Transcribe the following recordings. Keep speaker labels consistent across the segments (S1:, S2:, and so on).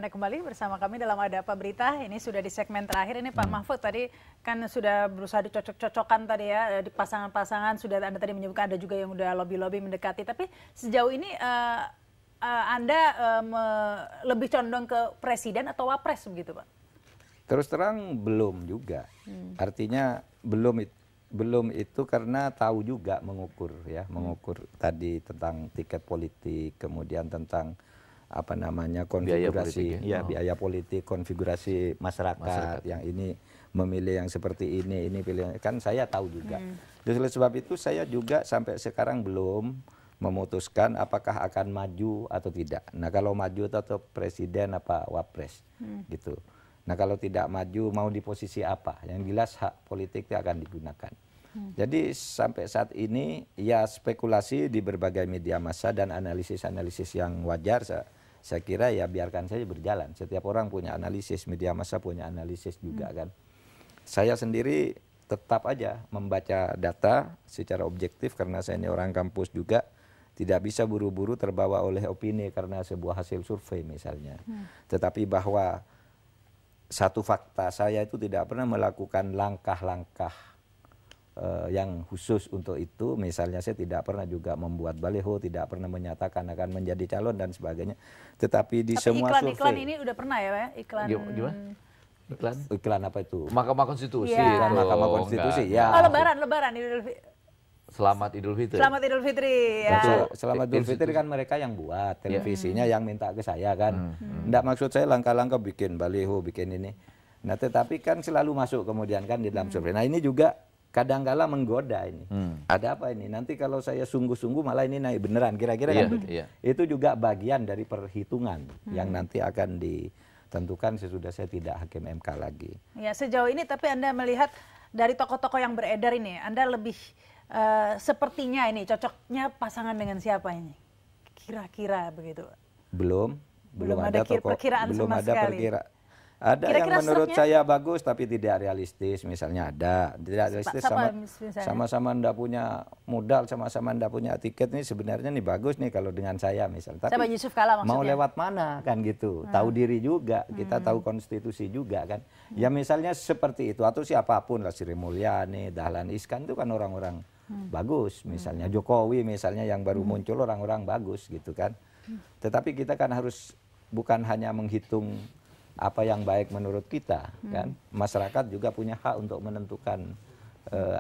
S1: Anda kembali bersama kami dalam Ada Apa Berita. Ini sudah di segmen terakhir. Ini Pak Mahfud tadi kan sudah berusaha dicocok-cocokkan tadi ya di pasangan-pasangan. Sudah Anda tadi menyebutkan ada juga yang udah lobby-lobby mendekati. Tapi sejauh ini Anda lebih condong ke presiden atau wapres begitu Pak?
S2: Terus terang belum juga. Artinya belum itu karena tahu juga mengukur tadi tentang tiket politik, kemudian tentang apa namanya konfigurasi biaya politik, konfigurasi masyarakat yang ini memilih yang seperti ini pilih kan saya tahu juga. Oleh sebab itu saya juga sampai sekarang belum memutuskan apakah akan maju atau tidak. Nah kalau maju atau presiden apa wapres gitu. Nah kalau tidak maju mau di posisi apa? Yang jelas hak politik itu akan digunakan. Jadi sampai saat ini ya spekulasi di berbagai media massa dan analisis-analisis yang wajar saya kira ya biarkan saja berjalan. Setiap orang punya analisis, media massa punya analisis juga kan. Saya sendiri tetap aja membaca data secara objektif karena saya ini orang kampus juga. Tidak bisa buru-buru terbawa oleh opini karena sebuah hasil survei misalnya. Tetapi bahwa satu fakta saya itu tidak pernah melakukan langkah-langkah yang khusus untuk itu, misalnya saya tidak pernah juga membuat baliho, tidak pernah menyatakan akan menjadi calon dan sebagainya. Tetapi di semua survei.
S1: Iklan ini udah pernah ya Pak?
S2: Iklan? Iklan apa itu?
S3: Mahkamah Konstitusi.
S1: Ya.
S3: Itu.
S2: Mahkamah Konstitusi. Ya.
S1: Oh, Lebaran
S3: Selamat Idul Fitri.
S1: Selamat Idul Fitri. Ya.
S2: Selamat Idul Fitri kan mereka yang buat, televisinya yang minta ke saya kan. Enggak maksud saya langkah-langkah bikin baliho, bikin ini. Nah tetapi kan selalu masuk kemudian kan di dalam survei. Nah ini juga kadang-kala menggoda ini. Ada apa ini? Nanti kalau saya sungguh-sungguh malah ini naik beneran. Kira-kira kan begitu. Itu juga bagian dari perhitungan yang nanti akan ditentukan sesudah saya tidak hakim MK lagi.
S1: Ya sejauh ini tapi Anda melihat dari tokoh-tokoh yang beredar ini, Anda lebih sepertinya ini cocoknya pasangan dengan siapa ini? Kira-kira begitu.
S2: Belum ada
S1: perkiraan
S2: belum
S1: sama
S2: ada
S1: sekali.
S2: Ada
S1: Kira-kira
S2: yang menurut
S1: struknya?
S2: saya bagus tapi tidak realistis, misalnya ada. Tidak realistis sama-sama ndak punya modal, sama-sama ndak punya tiket ini sebenarnya nih bagus nih kalau dengan saya misalnya. Tapi
S1: Pak Yusuf Kala maksudnya.
S2: mau lewat mana kan gitu. Tahu diri juga, kita tahu konstitusi juga kan. Ya misalnya seperti itu atau siapapun lah Sri Mulyani, Dahlan Iskan itu kan orang-orang bagus misalnya. Jokowi misalnya yang baru muncul orang-orang bagus gitu kan. Tetapi kita kan harus bukan hanya menghitung apa yang baik menurut kita kan, masyarakat juga punya hak untuk menentukan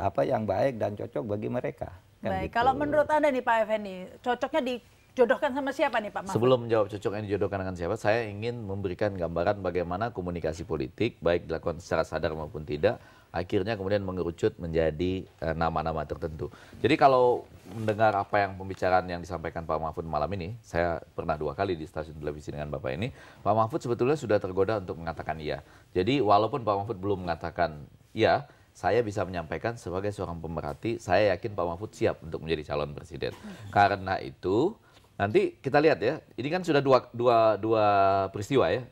S2: apa yang baik dan cocok bagi mereka kan.
S1: Baik,
S2: gitu.
S1: kalau menurut Anda nih Pak Effendi, cocoknya dijodohkan sama siapa nih Pak Mahfud?
S3: Sebelum menjawab cocok yang dijodohkan dengan siapa, saya ingin memberikan gambaran bagaimana komunikasi politik baik dilakukan secara sadar maupun tidak akhirnya kemudian mengerucut menjadi nama-nama tertentu. Jadi kalau mendengar apa yang pembicaraan yang disampaikan Pak Mahfud malam ini, saya pernah 2 kali di stasiun televisi dengan Bapak ini, Pak Mahfud sebetulnya sudah tergoda untuk mengatakan iya. Jadi walaupun Pak Mahfud belum mengatakan iya, saya bisa menyampaikan sebagai seorang pemerhati, saya yakin Pak Mahfud siap untuk menjadi calon presiden. Karena itu, nanti kita lihat ya, ini kan sudah dua peristiwa ya.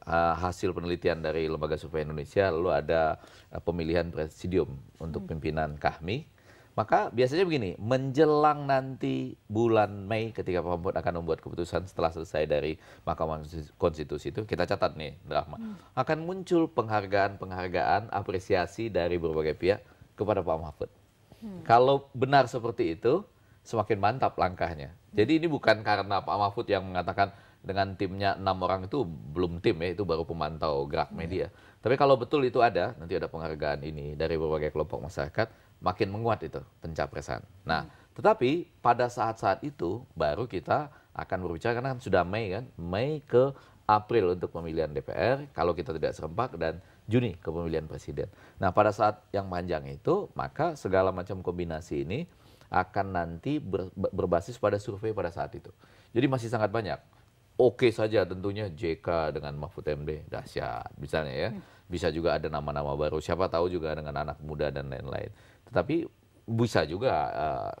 S3: Hasil penelitian dari Lembaga Survei Indonesia, lalu ada pemilihan presidium untuk pimpinan KAHMI. Maka biasanya begini, menjelang nanti bulan Mei ketika Pak Mahfud akan membuat keputusan setelah selesai dari Mahkamah Konstitusi itu, kita catat nih, Rahma, akan muncul penghargaan, apresiasi dari berbagai pihak kepada Pak Mahfud. Kalau benar seperti itu, semakin mantap langkahnya. Jadi ini bukan karena Pak Mahfud yang mengatakan dengan timnya 6 orang itu belum tim ya, itu baru pemantau gerak media. Tapi kalau betul itu ada, nanti ada penghargaan ini dari berbagai kelompok masyarakat, makin menguat itu pencapresan. Nah, tetapi pada saat-saat itu baru kita akan berbicara, karena kan sudah Mei kan, Mei ke April untuk pemilihan DPR, kalau kita tidak serempak, dan Juni ke pemilihan presiden. Nah, pada saat yang panjang itu, maka segala macam kombinasi ini akan nanti berbasis pada survei pada saat itu. Jadi masih sangat banyak. Oke saja tentunya JK dengan Mahfud MD, dahsyat misalnya ya. Bisa juga ada nama-nama baru, siapa tahu juga dengan anak muda dan lain-lain. Tetapi bisa juga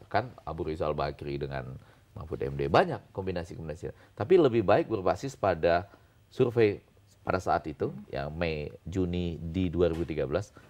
S3: kan Abu Rizal Bakri dengan Mahfud MD, banyak kombinasi-kombinasi. Tapi lebih baik berbasis pada survei pada saat itu, yang Mei, Juni di 2013,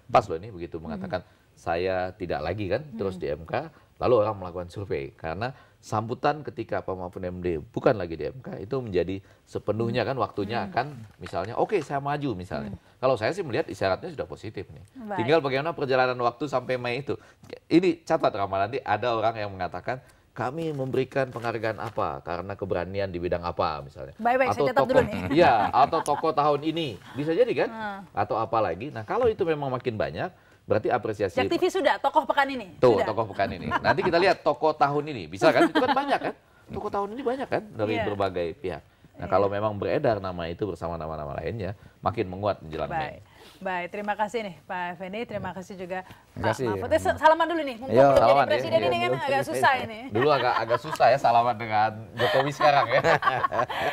S3: pas loh ini begitu mengatakan saya tidak lagi kan terus di MK, lalu orang melakukan survei karena sambutan ketika Pak Mahfud MD bukan lagi di MK itu menjadi sepenuhnya kan waktunya akan misalnya oke, saya maju misalnya. Kalau saya sih melihat isyaratnya sudah positif nih.
S1: Baik.
S3: Tinggal bagaimana perjalanan waktu sampai Mei itu. Ini catat Rama, nanti ada orang yang mengatakan kami memberikan penghargaan apa karena keberanian di bidang apa misalnya.
S1: Baik-baik, saya catat dulu nih.
S3: Iya, atau tokoh tahun ini. Bisa jadi kan? Atau apa lagi. Nah, kalau itu memang makin banyak, berarti apresiasi.
S1: Jak TV sudah, tokoh pekan ini.
S3: Tuh,
S1: sudah.
S3: tokoh pekan ini. Nanti kita lihat tokoh tahun ini. Bisa kan? Itu kan banyak kan? Tokoh tahun ini banyak kan dari berbagai pihak. Nah, kalau memang beredar nama itu bersama nama-nama lainnya, makin menguat menjelang Mei.
S1: Baik, terima kasih nih Pak Effendi, terima kasih juga
S2: Terima
S1: Pak
S2: kasih.
S1: Mahfud. Salaman dulu nih, mumpung
S2: Ayo,
S1: belum jadi
S3: salaman ya.
S1: presiden
S3: Iya,
S1: ini kan
S2: belum.
S1: agak susah ini.
S3: Dulu agak susah ya salaman dengan Jokowi sekarang ya.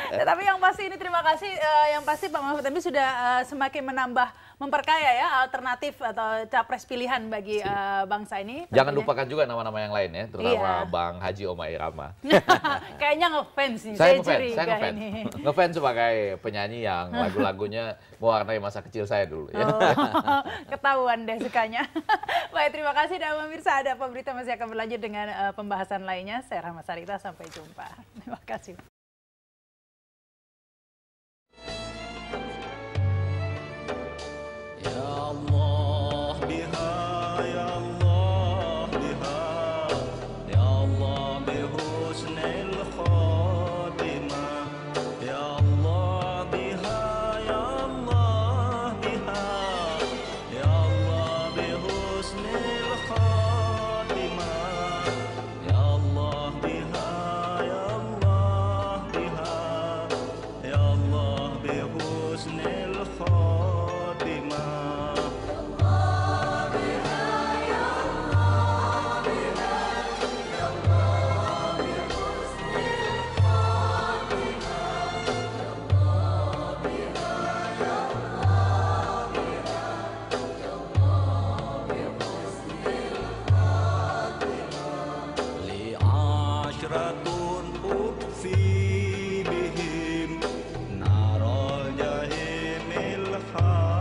S1: Ya, tapi yang pasti ini terima kasih, yang pasti Pak Mahfud MD sudah semakin memperkaya ya alternatif atau capres pilihan bagi bangsa ini.
S3: Jangan
S1: tentunya.
S3: lupakan juga nama-nama yang lain ya, terutama
S1: Iya.
S3: Bang Haji Omai Rama.
S1: Kayaknya ngefans nih,
S3: Saya
S1: curiga
S3: ngefans.
S1: ini.
S3: Ngefans sebagai penyanyi yang lagu-lagunya mewarnai masa kecil saya dulu ya.
S1: Oh, ketahuan deh sukanya. Baik, terima kasih dan pemirsa, ada apa berita masih akan berlanjut dengan pembahasan lainnya. Saya Rahma Sarita, sampai jumpa. Terima kasih.
S4: Ya Allah biha, ya Allah biha, ya Allah bihusnil khatimah, ya Allah biha, ya Allah biha, ya Allah bihusnil khatimah, ya Allah biha, ya Allah biha, ya Allah bihusnil khatimah. لعشرة أطفي بهم نار الجحيم الحامية